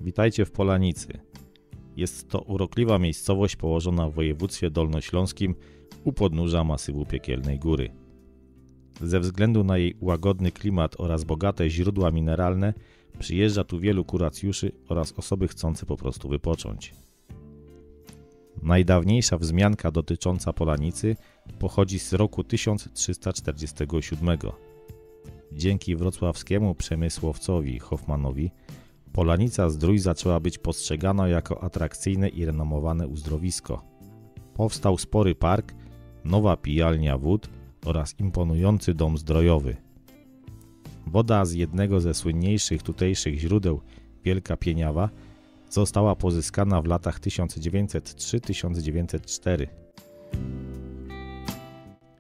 Witajcie w Polanicy. Jest to urokliwa miejscowość położona w województwie dolnośląskim u podnóża masywu Piekielnej Góry. Ze względu na jej łagodny klimat oraz bogate źródła mineralne przyjeżdża tu wielu kuracjuszy oraz osoby chcące po prostu wypocząć. Najdawniejsza wzmianka dotycząca Polanicy pochodzi z roku 1347. Dzięki wrocławskiemu przemysłowcowi Hoffmanowi Polanica-Zdrój zaczęła być postrzegana jako atrakcyjne i renomowane uzdrowisko. Powstał spory park, nowa pijalnia wód oraz imponujący dom zdrojowy. Woda z jednego ze słynniejszych tutejszych źródeł, Wielka Pieniawa, została pozyskana w latach 1903-1904.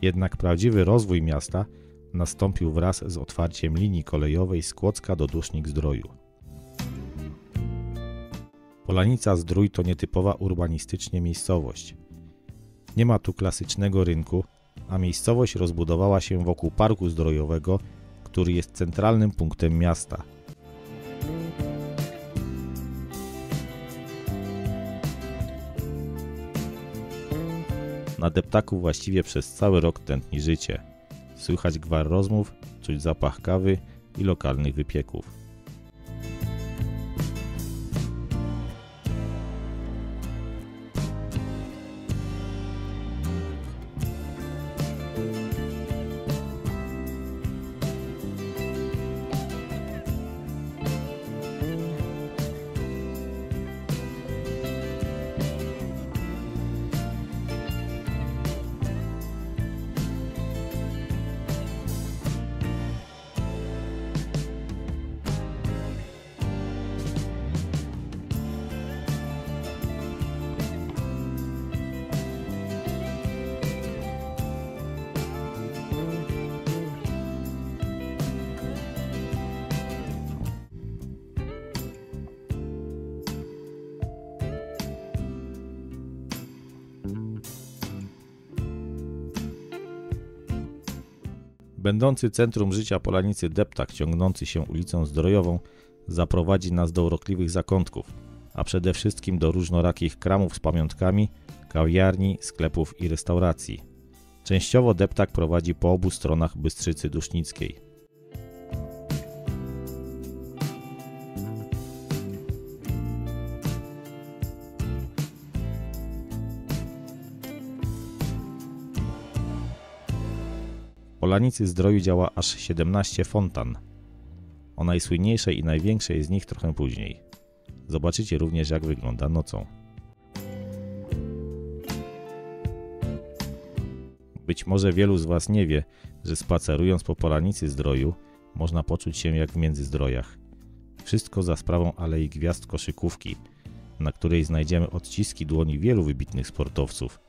Jednak prawdziwy rozwój miasta nastąpił wraz z otwarciem linii kolejowej z Kłodzka do Dusznik-Zdroju. Polanica-Zdrój to nietypowa urbanistycznie miejscowość. Nie ma tu klasycznego rynku, a miejscowość rozbudowała się wokół parku zdrojowego, który jest centralnym punktem miasta. Na deptaku właściwie przez cały rok tętni życie. Słychać gwar rozmów, czuć zapach kawy i lokalnych wypieków. Będący centrum życia Polanicy deptak ciągnący się ulicą Zdrojową zaprowadzi nas do urokliwych zakątków, a przede wszystkim do różnorakich kramów z pamiątkami, kawiarni, sklepów i restauracji. Częściowo deptak prowadzi po obu stronach Bystrzycy Dusznickiej. W Polanicy-Zdroju działa aż 17 fontan. O najsłynniejszej i największej z nich trochę później. Zobaczycie również, jak wygląda nocą. Być może wielu z Was nie wie, że spacerując po Polanicy-Zdroju można poczuć się jak w Międzyzdrojach. Wszystko za sprawą Alei Gwiazd koszykówki, na której znajdziemy odciski dłoni wielu wybitnych sportowców.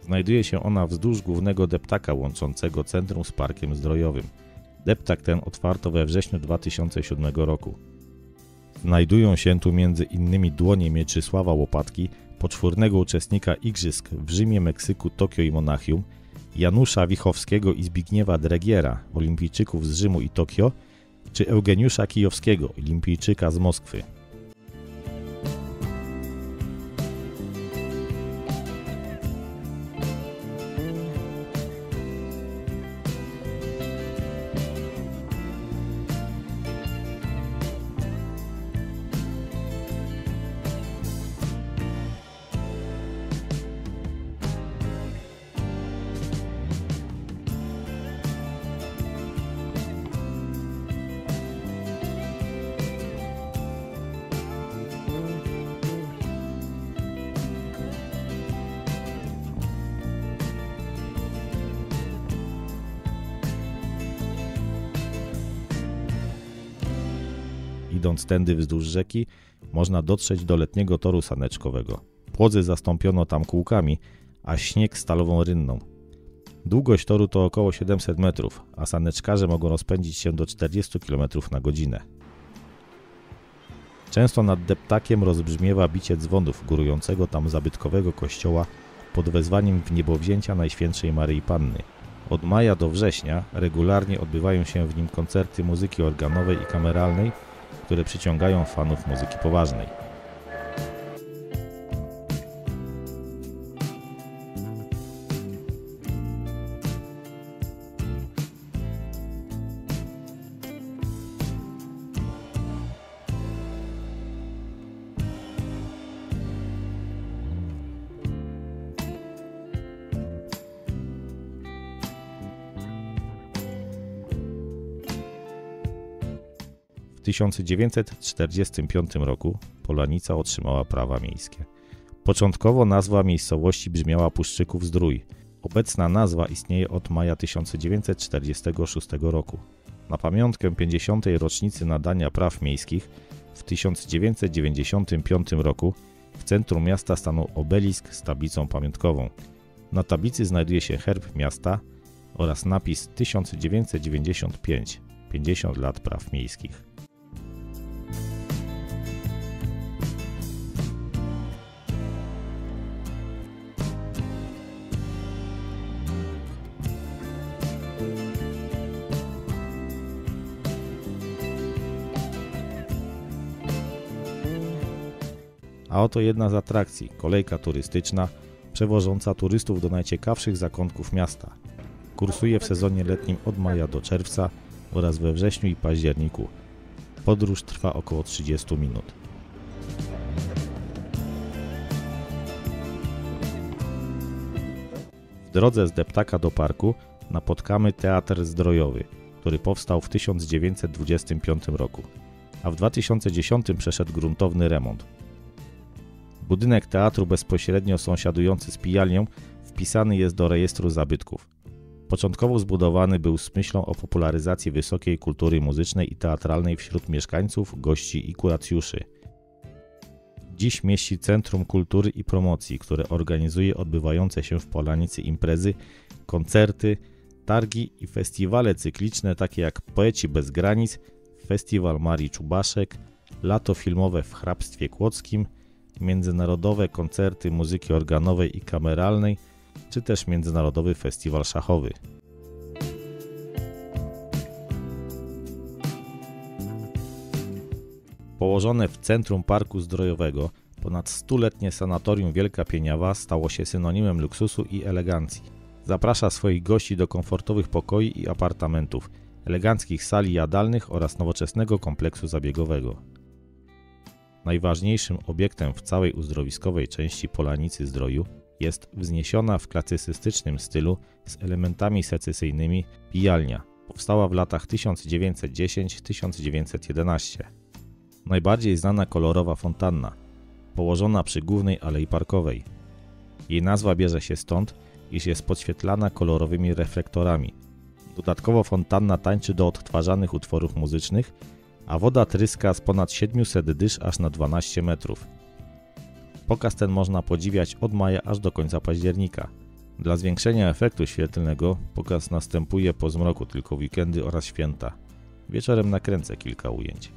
Znajduje się ona wzdłuż głównego deptaka łączącego centrum z parkiem zdrojowym. Deptak ten otwarto we wrześniu 2007 roku. Znajdują się tu m.in. dłonie Mieczysława Łopatki, poczwórnego uczestnika igrzysk w Rzymie, Meksyku, Tokio i Monachium, Janusza Wichowskiego i Zbigniewa Dregiera, olimpijczyków z Rzymu i Tokio, czy Eugeniusza Kijowskiego, olimpijczyka z Moskwy. Idąc tędy wzdłuż rzeki, można dotrzeć do letniego toru saneczkowego. Płodzy zastąpiono tam kółkami, a śnieg stalową rynną. Długość toru to około 700 metrów, a saneczkarze mogą rozpędzić się do 40 km na godzinę. Często nad deptakiem rozbrzmiewa bicie dzwonów górującego tam zabytkowego kościoła pod wezwaniem w niebowzięcia Najświętszej Maryi Panny Od maja do września regularnie odbywają się w nim koncerty muzyki organowej i kameralnej, które przyciągają fanów muzyki poważnej. W 1945 roku Polanica otrzymała prawa miejskie. Początkowo nazwa miejscowości brzmiała Puszczyków-Zdrój. Obecna nazwa istnieje od maja 1946 roku. Na pamiątkę 50. rocznicy nadania praw miejskich w 1995 roku w centrum miasta stanął obelisk z tablicą pamiątkową. Na tablicy znajduje się herb miasta oraz napis 1995 – 50 lat praw miejskich. A oto jedna z atrakcji, kolejka turystyczna, przewożąca turystów do najciekawszych zakątków miasta. Kursuje w sezonie letnim od maja do czerwca oraz we wrześniu i październiku. Podróż trwa około 30 minut. W drodze z Deptaka do parku napotkamy Teatr Zdrojowy, który powstał w 1925 roku, a w 2010 przeszedł gruntowny remont. Budynek teatru bezpośrednio sąsiadujący z pijalnią wpisany jest do rejestru zabytków. Początkowo zbudowany był z myślą o popularyzacji wysokiej kultury muzycznej i teatralnej wśród mieszkańców, gości i kuracjuszy. Dziś mieści Centrum Kultury i Promocji, które organizuje odbywające się w Polanicy imprezy, koncerty, targi i festiwale cykliczne takie jak Poeci bez granic, Festiwal Marii Czubaszek, Lato filmowe w Hrabstwie Kłodzkim, międzynarodowe koncerty muzyki organowej i kameralnej, czy też Międzynarodowy Festiwal Szachowy. Położone w centrum Parku Zdrojowego, ponad 100-letnie sanatorium Wielka Pieniawa stało się synonimem luksusu i elegancji. Zaprasza swoich gości do komfortowych pokoi i apartamentów, eleganckich sali jadalnych oraz nowoczesnego kompleksu zabiegowego. Najważniejszym obiektem w całej uzdrowiskowej części Polanicy Zdroju jest wzniesiona w klasycystycznym stylu z elementami secesyjnymi pijalnia. Powstała w latach 1910-1911. Najbardziej znana kolorowa fontanna, położona przy głównej alei parkowej. Jej nazwa bierze się stąd, iż jest podświetlana kolorowymi reflektorami. Dodatkowo fontanna tańczy do odtwarzanych utworów muzycznych, a woda tryska z ponad 700 dysz aż na 12 metrów. Pokaz ten można podziwiać od maja aż do końca października. Dla zwiększenia efektu świetlnego pokaz następuje po zmroku tylko w weekendy oraz święta. Wieczorem nakręcę kilka ujęć.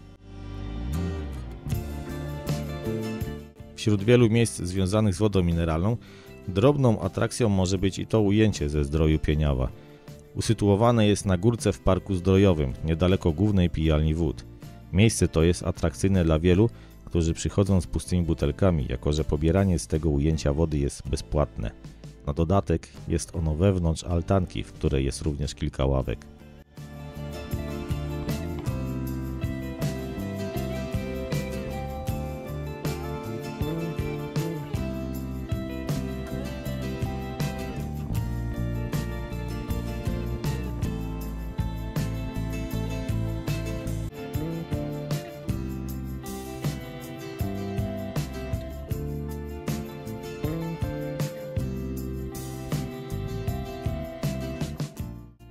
Wśród wielu miejsc związanych z wodą mineralną, drobną atrakcją może być i to ujęcie ze Zdroju Pieniawa. Usytuowane jest na górce w Parku Zdrojowym, niedaleko głównej pijalni wód. Miejsce to jest atrakcyjne dla wielu, którzy przychodzą z pustymi butelkami, jako że pobieranie z tego ujęcia wody jest bezpłatne. Na dodatek jest ono wewnątrz altanki, w której jest również kilka ławek.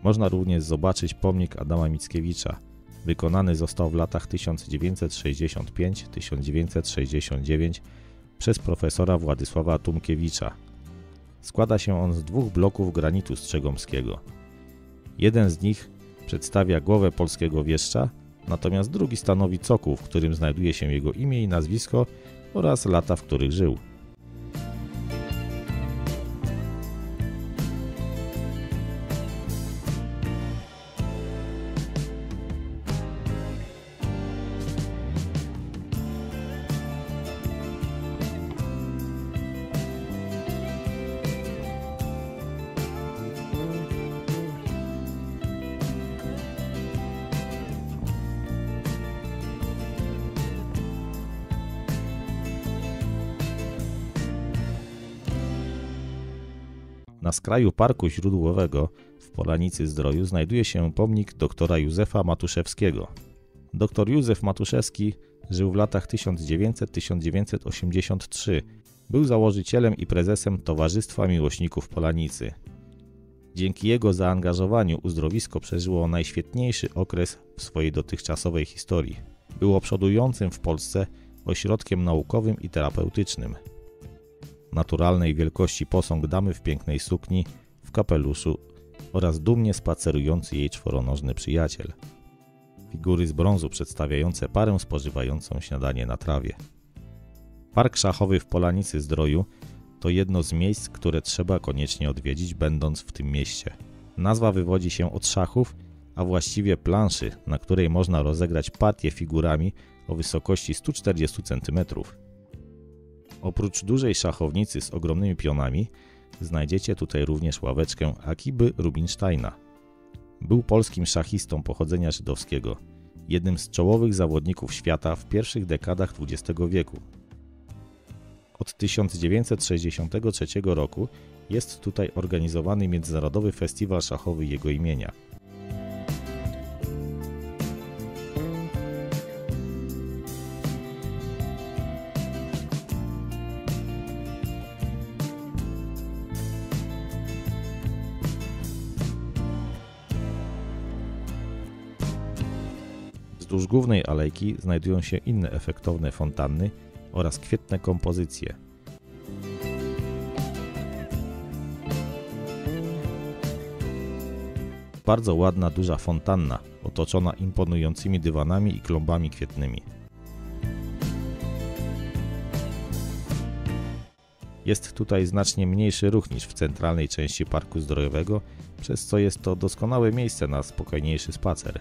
Można również zobaczyć pomnik Adama Mickiewicza. Wykonany został w latach 1965-1969 przez profesora Władysława Tumkiewicza. Składa się on z 2 bloków granitu strzegomskiego. Jeden z nich przedstawia głowę polskiego wieszcza, natomiast drugi stanowi cokół, w którym znajduje się jego imię i nazwisko oraz lata, w których żył. Na skraju Parku Źródłowego w Polanicy-Zdroju znajduje się pomnik doktora Józefa Matuszewskiego. Dr Józef Matuszewski żył w latach 1900–1983. Był założycielem i prezesem Towarzystwa Miłośników Polanicy. Dzięki jego zaangażowaniu uzdrowisko przeżyło najświetniejszy okres w swojej dotychczasowej historii. Było przodującym w Polsce ośrodkiem naukowym i terapeutycznym. Naturalnej wielkości posąg damy w pięknej sukni, w kapeluszu oraz dumnie spacerujący jej czworonożny przyjaciel. Figury z brązu przedstawiające parę spożywającą śniadanie na trawie. Park Szachowy w Polanicy-Zdroju to jedno z miejsc, które trzeba koniecznie odwiedzić, będąc w tym mieście. Nazwa wywodzi się od szachów, a właściwie planszy, na której można rozegrać partię figurami o wysokości 140 cm. Oprócz dużej szachownicy z ogromnymi pionami, znajdziecie tutaj również ławeczkę Akiby Rubinsteina. Był polskim szachistą pochodzenia żydowskiego, jednym z czołowych zawodników świata w pierwszych dekadach XX wieku. Od 1963 roku jest tutaj organizowany Międzynarodowy Festiwal Szachowy jego imienia. Wzdłuż głównej alejki znajdują się inne efektowne fontanny oraz kwietne kompozycje. Bardzo ładna, duża fontanna, otoczona imponującymi dywanami i klombami kwietnymi. Jest tutaj znacznie mniejszy ruch niż w centralnej części Parku Zdrojowego, przez co jest to doskonałe miejsce na spokojniejszy spacer.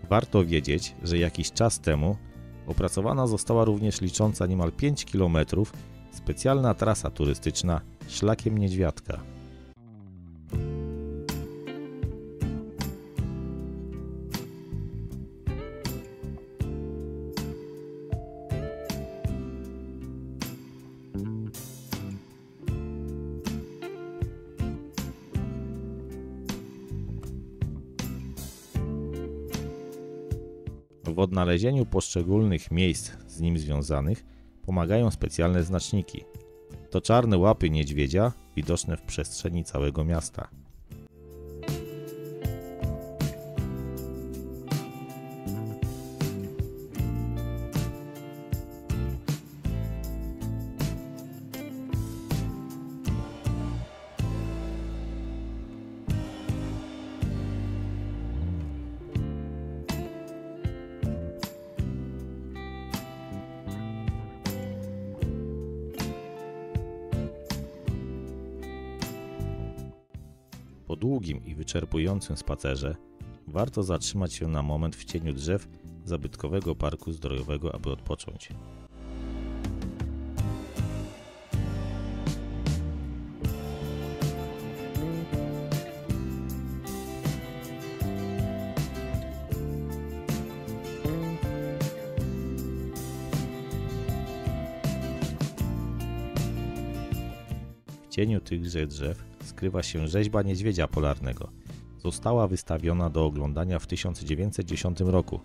Warto wiedzieć, że jakiś czas temu opracowana została również licząca niemal 5 km specjalna trasa turystyczna Szlakiem Niedźwiadka. W odnalezieniu poszczególnych miejsc z nim związanych pomagają specjalne znaczniki. To czarne łapy niedźwiedzia widoczne w przestrzeni całego miasta. Po długim i wyczerpującym spacerze warto zatrzymać się na moment w cieniu drzew zabytkowego Parku Zdrojowego, aby odpocząć. W cieniu tychże drzew skrywa się rzeźba niedźwiedzia polarnego. Została wystawiona do oglądania w 1910 roku.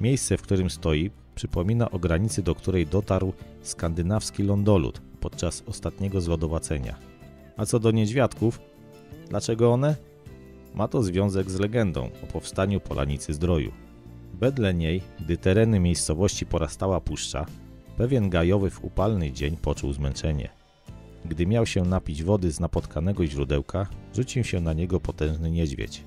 Miejsce, w którym stoi, przypomina o granicy, do której dotarł skandynawski lądolud podczas ostatniego zlodowacenia. A co do niedźwiadków, dlaczego one? Ma to związek z legendą o powstaniu Polanicy-Zdroju. Wedle niej, gdy tereny miejscowości porastała puszcza, pewien gajowy w upalny dzień poczuł zmęczenie. Gdy miał się napić wody z napotkanego źródełka, rzucił się na niego potężny niedźwiedź.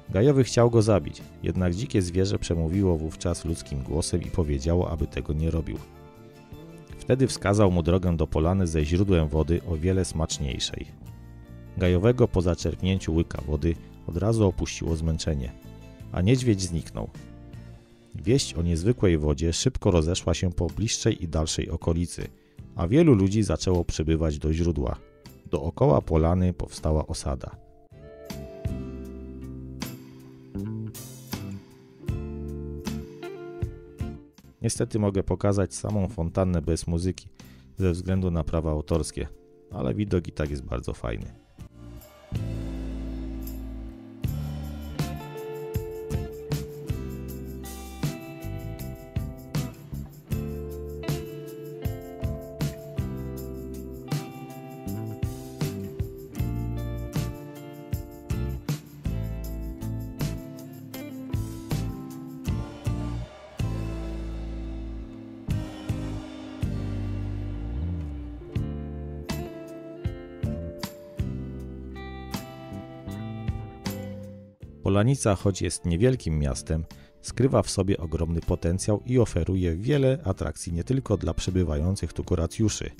Gajowy chciał go zabić, jednak dzikie zwierzę przemówiło wówczas ludzkim głosem i powiedziało, aby tego nie robił. Wtedy wskazał mu drogę do polany ze źródłem wody o wiele smaczniejszej. Gajowego po zaczerpnięciu łyka wody od razu opuściło zmęczenie, a niedźwiedź zniknął. Wieść o niezwykłej wodzie szybko rozeszła się po bliższej i dalszej okolicy, a wielu ludzi zaczęło przybywać do źródła. Dookoła polany powstała osada. Niestety mogę pokazać samą fontannę bez muzyki, ze względu na prawa autorskie, ale widok i tak jest bardzo fajny. Polanica, choć jest niewielkim miastem, skrywa w sobie ogromny potencjał i oferuje wiele atrakcji nie tylko dla przebywających tu kuracjuszy,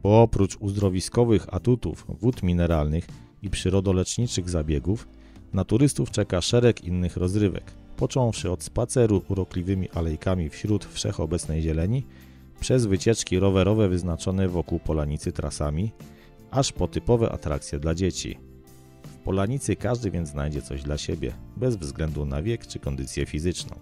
bo oprócz uzdrowiskowych atutów, wód mineralnych i przyrodoleczniczych zabiegów, na turystów czeka szereg innych rozrywek, począwszy od spaceru urokliwymi alejkami wśród wszechobecnej zieleni, przez wycieczki rowerowe wyznaczone wokół Polanicy trasami, aż po typowe atrakcje dla dzieci. W Polanicy każdy więc znajdzie coś dla siebie, bez względu na wiek czy kondycję fizyczną.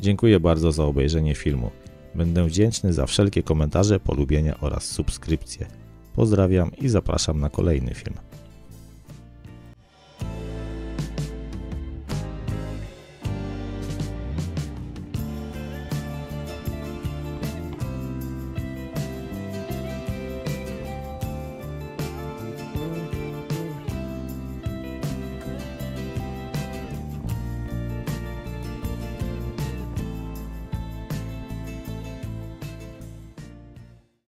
Dziękuję bardzo za obejrzenie filmu. Będę wdzięczny za wszelkie komentarze, polubienia oraz subskrypcje. Pozdrawiam i zapraszam na kolejny film.